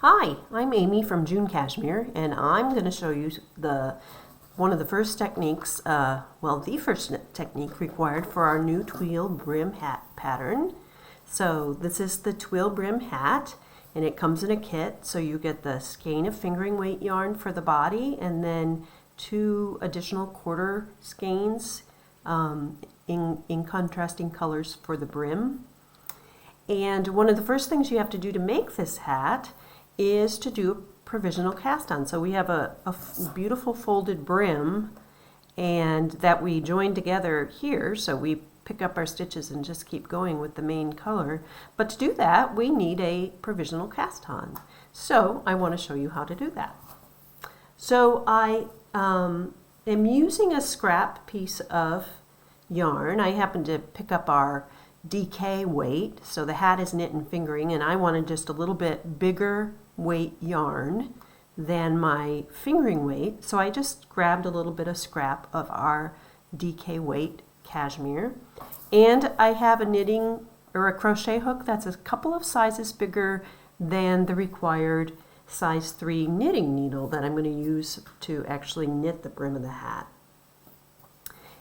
Hi, I'm Amy from June Cashmere, and I'm going to show you one of the first techniques, the first technique required for our new Tweel Brim Hat pattern. So this is the Tweel Brim Hat, and it comes in a kit. So you get the skein of fingering weight yarn for the body, and then 2 additional quarter skeins in contrasting colors for the brim. And one of the first things you have to do to make this hat is to do a provisional cast-on. So we have a beautiful folded brim, and that we join together here, so we pick up our stitches and just keep going with the main color. But to do that, we need a provisional cast-on. So I want to show you how to do that. So I am using a scrap piece of yarn. I happen to pick up our DK weight, so the hat is knit and fingering, and I wanted just a little bit bigger weight yarn than my fingering weight, so I just grabbed a little bit of scrap of our DK weight cashmere. And I have a knitting or a crochet hook that's a couple of sizes bigger than the required size 3 knitting needle that I'm going to use to actually knit the brim of the hat.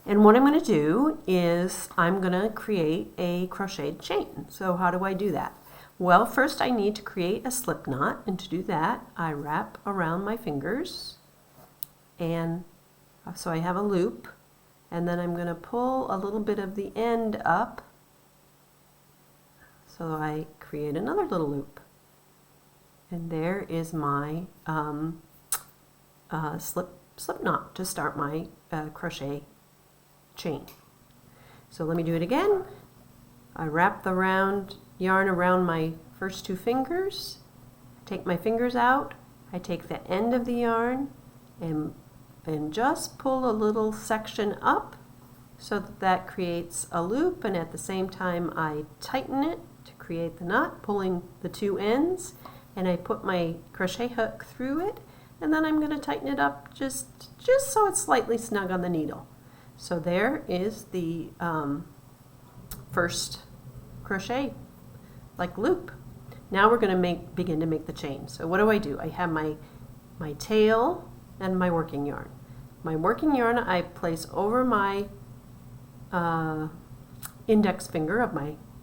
And what I'm going to do is I'm going to create a crocheted chain. So how do I do that? Well, first I need to create a slip knot, and to do that I wrap around my fingers, and so I have a loop, and then I'm going to pull a little bit of the end up, so I create another little loop. And there is my slip knot to start my crochet chain. So let me do it again. I wrap the yarn around my first 2 fingers, take my fingers out, I take the end of the yarn and just pull a little section up so that creates a loop, and at the same time I tighten it to create the knot, pulling the 2 ends, and I put my crochet hook through it, and then I'm going to tighten it up just so it's slightly snug on the needle. So there is the first crochet loop. Now we're going to begin to make the chain. So what do? I have my tail and my working yarn. My working yarn I place over my index finger of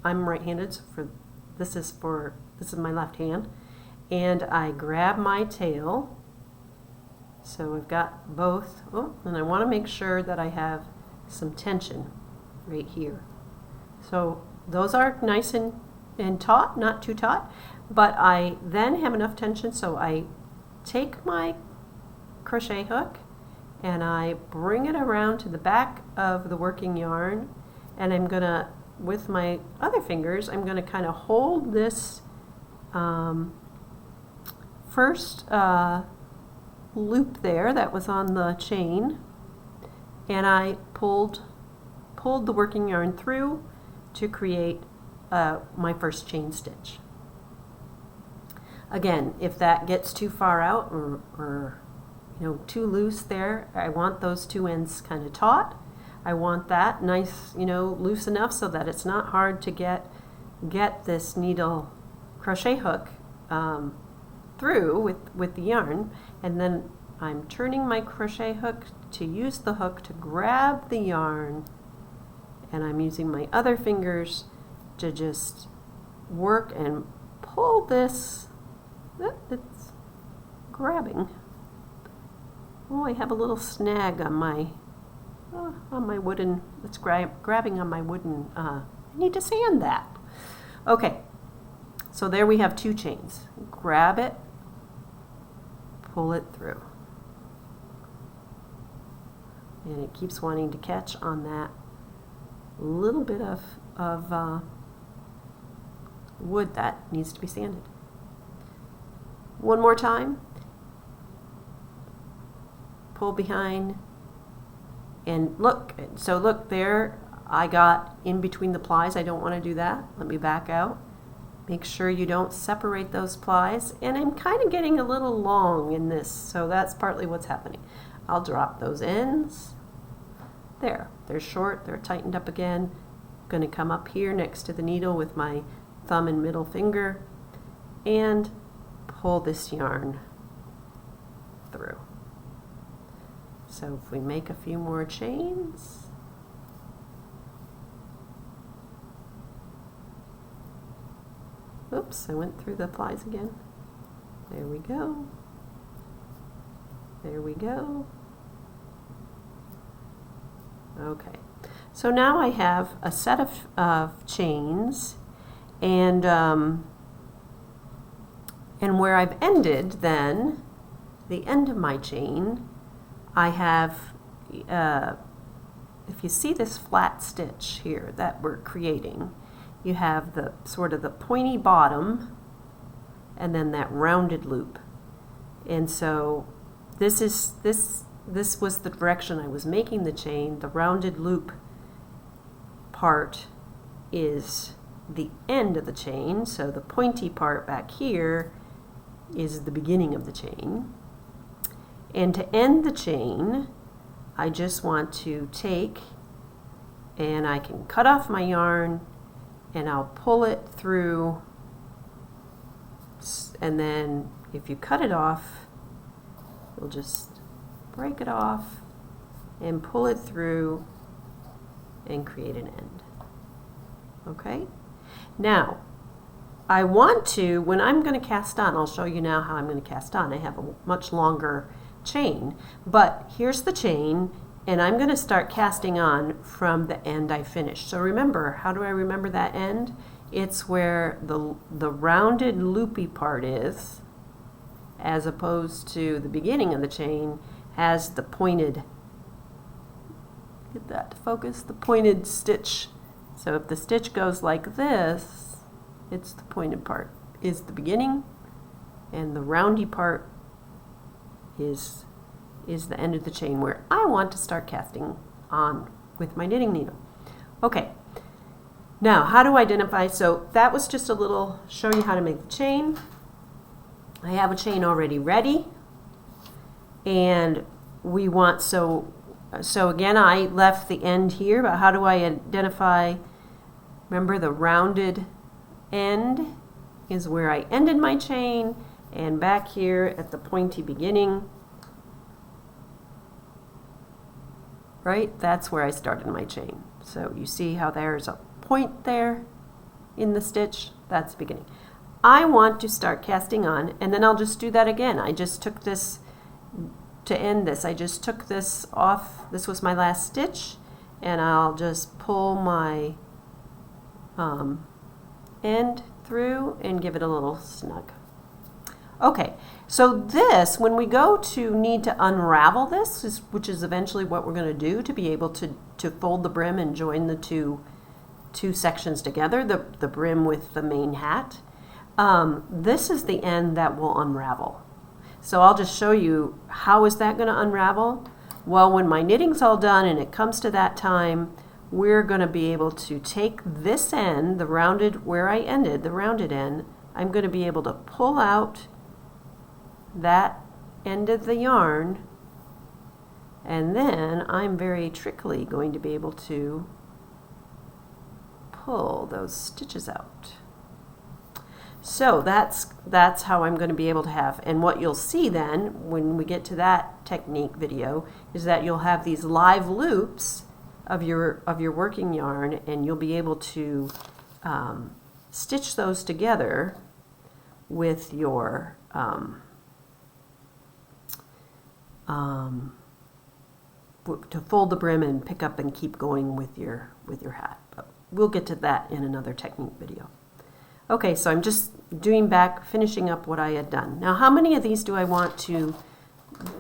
I'm right-handed, so this is my left hand, and I grab my tail. So I've got both. And I want to make sure that I have some tension right here. So those are nice and taut, not too taut, but I then have enough tension, so I take my crochet hook and I bring it around to the back of the working yarn, and I'm gonna, with my other fingers, I'm gonna kind of hold this first loop there that was on the chain, and I pulled the working yarn through to create my first chain stitch. Again, if that gets too far out or too loose there, I want those 2 ends kind of taut. I want that nice, loose enough so that it's not hard to get this needle crochet hook through with the yarn. And then I'm turning my crochet hook to use the hook to grab the yarn, and I'm using my other fingers to just work and pull this. It's grabbing. Oh, I have a little snag on my wooden. It's grabbing on my wooden. I need to sand that. Okay, so there we have 2 chains. Grab it, pull it through, and it keeps wanting to catch on that little bit of wood that needs to be sanded. One more time. Pull behind, and look. So look there, I got in between the plies. I don't want to do that. Let me back out. Make sure you don't separate those plies, and I'm kind of getting a little long in this, so that's partly what's happening. I'll drop those ends. There, they're short, they're tightened up again. I'm going to come up here next to the needle with my thumb and middle finger and pull this yarn through. So if we make a few more chains, oops, I went through the flies again. There we go. There we go. Okay, so now I have a set of chains, and where I've ended, then the end of my chain, I have, if you see this flat stitch here that we're creating, you have the sort of the pointy bottom and then that rounded loop. And so this was the direction I was making the chain. The rounded loop part is the end of the chain, so the pointy part back here is the beginning of the chain. And to end the chain, I just want to take, and I can cut off my yarn, and I'll pull it through, and then if you cut it off, you'll just break it off and pull it through and create an end. Okay? Now, I want to, when I'm going to cast on, I'll show you now how I'm going to cast on. I have a much longer chain, but here's the chain, and I'm going to start casting on from the end I finished. So remember, how do I remember that end? It's where the rounded loopy part is, as opposed to the beginning of the chain has the pointed, get that to focus, the pointed stitch. So if the stitch goes like this, it's the pointed part is the beginning, and the roundy part is the end of the chain where I want to start casting on with my knitting needle. Okay, now how to identify? So that was just a little show you how to make the chain. I have a chain already ready, and we want, so again I left the end here, but how do I identify? Remember, the rounded end is where I ended my chain, and back here at the pointy beginning, right, that's where I started my chain. So you see how there's a point there in the stitch? That's the beginning. I want to start casting on, and then I'll just do that again. I just took this, to end this, I just took this off. This was my last stitch, and I'll just pull my end through and give it a little snug. Okay, so this, when we go to need to unravel this, which is eventually what we're going to do to be able to fold the brim and join the two sections together, the brim with the main hat, this is the end that will unravel. So I'll just show you how is that going to unravel. Well, when my knitting's all done and it comes to that time, we're going to be able to take this end, the rounded, where I ended, the rounded end, I'm going to be able to pull out that end of the yarn, and then I'm very trickily going to be able to pull those stitches out. So that's how I'm going to be able to have, and what you'll see then when we get to that technique video is that you'll have these live loops of your working yarn, and you'll be able to stitch those together with your to fold the brim and pick up and keep going with your hat. But we'll get to that in another technique video. Okay, so I'm just finishing up what I had done. Now, how many of these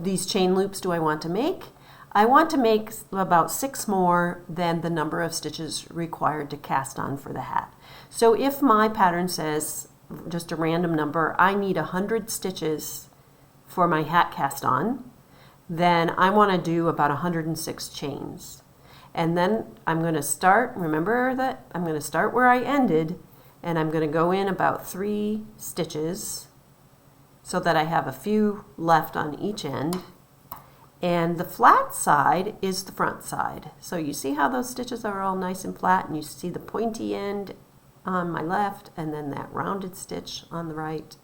these chain loops do I want to make? I want to make about 6 more than the number of stitches required to cast on for the hat. So if my pattern says, just a random number, I need 100 stitches for my hat cast on, then I want to do about 106 chains. And then I'm going to start, remember that I'm going to start where I ended, and I'm going to go in about 3 stitches so that I have a few left on each end. And the flat side is the front side. So you see how those stitches are all nice and flat, and you see the pointy end on my left and then that rounded stitch on the right.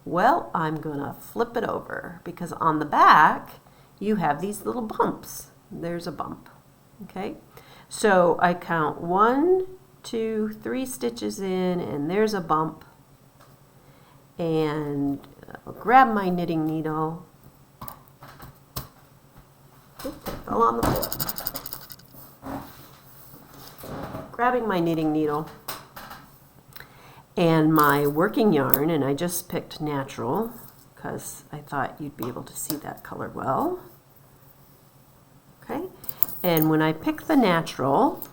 Well, I'm gonna flip it over because on the back you have these little bumps. There's a bump, okay? So I count 1, 2, 3 stitches in, and there's a bump. And I'll grab my knitting needle. Oops, it fell on the floor. Grabbing my knitting needle and my working yarn, and I just picked natural because I thought you'd be able to see that color well. Okay, and when I pick the natural,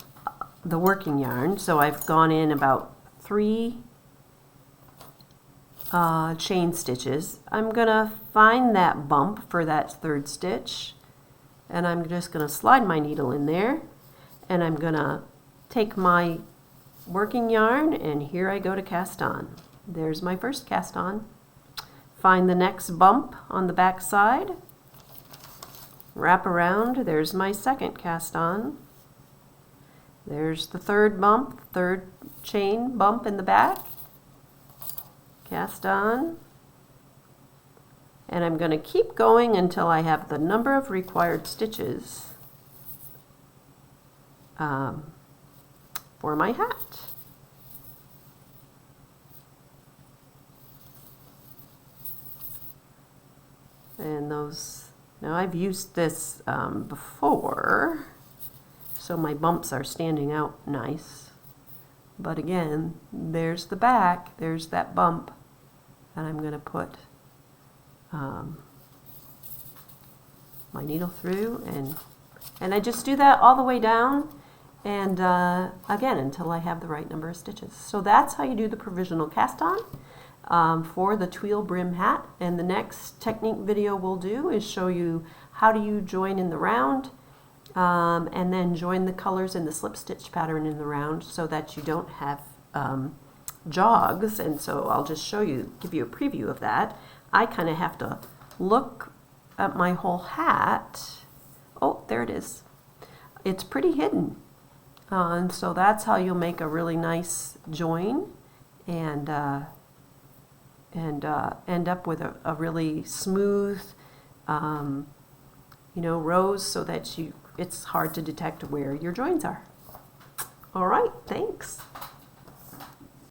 the working yarn, so I've gone in about 3 chain stitches, I'm gonna find that bump for that 3rd stitch, and I'm just gonna slide my needle in there, and I'm gonna take my working yarn, and here I go to cast on. There's my first cast on. Find the next bump on the back side, wrap around, there's my second cast on. There's the 3rd bump, 3rd chain bump in the back, cast on, and I'm going to keep going until I have the number of required stitches for my hat. And those, now I've used this before, so my bumps are standing out nice. But again, there's the back, there's that bump, and I'm going to put my needle through, and I just do that all the way down, and again until I have the right number of stitches. So that's how you do the provisional cast on for the Tweel Brim Hat. And the next technique video we'll do is show you how do you join in the round and then join the colors in the slip stitch pattern in the round so that you don't have jogs. And so I'll just show you, give you a preview of that. I kind of have to look at my whole hat. Oh, there it is. It's pretty hidden. And so that's how you'll make a really nice join and end up with a really smooth, rows so that it's hard to detect where your joins are. All right, thanks.